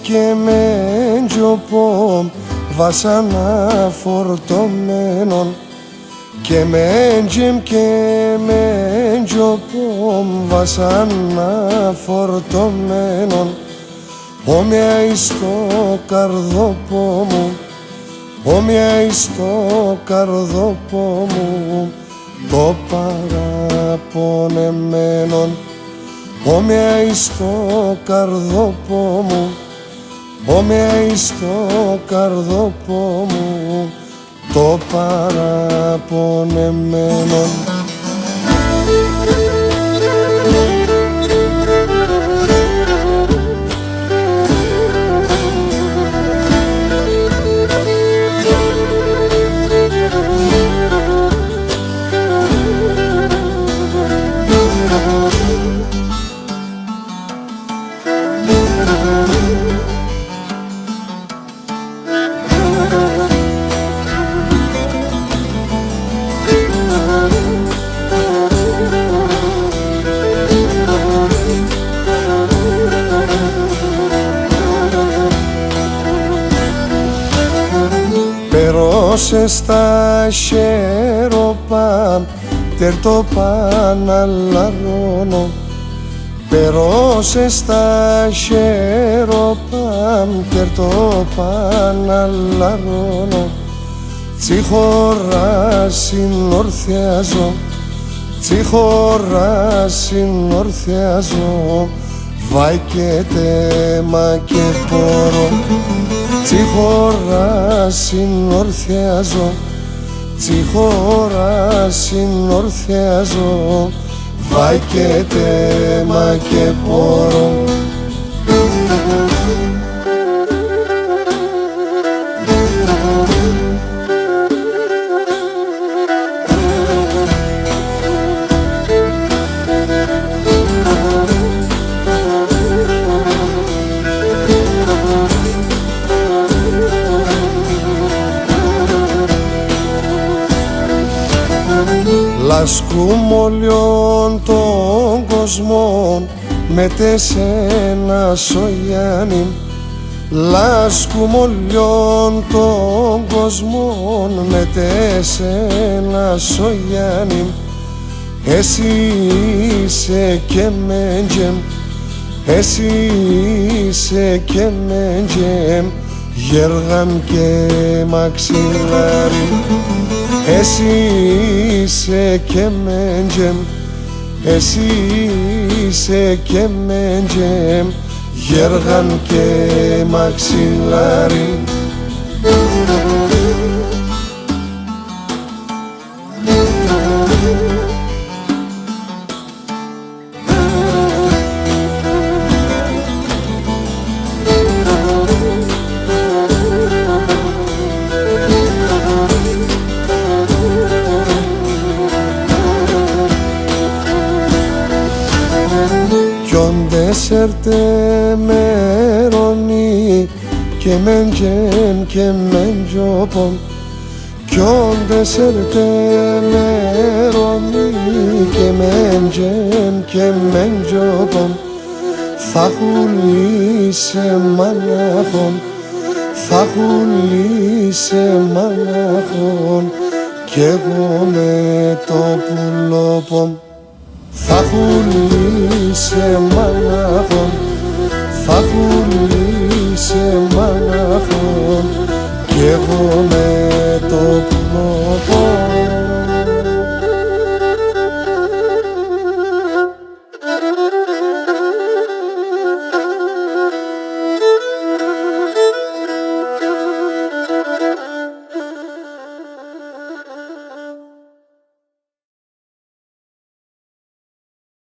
και μεν τζοπομ βασανά φορτωμένον και μεν τζοπομ βασανά φορτωμένον όμοια εις το καρδόπο μου, όμοια εις το καρδόπο μου το παραπονεμένον, όμοια εις το καρδόπο μου, όμοια εις το καρδόπο μου το παραπονεμένον. Περώσε στα χέροπα, τερτό παναλαρώνω. Περώσε στα χέροπα, τερτό παναλαρώνω. Τσίχωρα συνορθιάζω, τσίχωρα συνορθιάζω. Βάικεται μα και πόρο, τσίχωρα συνορθιάζω, τσίχωρα συνορθιάζω. Βάικεται μα και πόρο. Λάσκουμε όλιον τον κόσμο με τεσένα σογιάννη. Λάσκουμε όλιον τον κόσμο με τεσένα σογιάννη. Εσύ είσαι και μέντζεμ, εσύ είσαι και μέντζεμ, γέργαν και μαξιλάρι. Εσύ είσαι και μέντζεμ, εσύ είσαι και μέντζεμ, γέργαν και μαξιλάρι. Σέρτε μερονί και μέντζεμ και μέντζοπομ. Κιόντε σέρτε μερονί και μέντζεμ και μέντζοπομ. Θα χουλήσε μανάχον, θα χουλήσε μανάχον κι εγώ με το πουλόπομ. Θα χουλήσε μανάχον, θα χουλήσε μανάχον κι εγώ με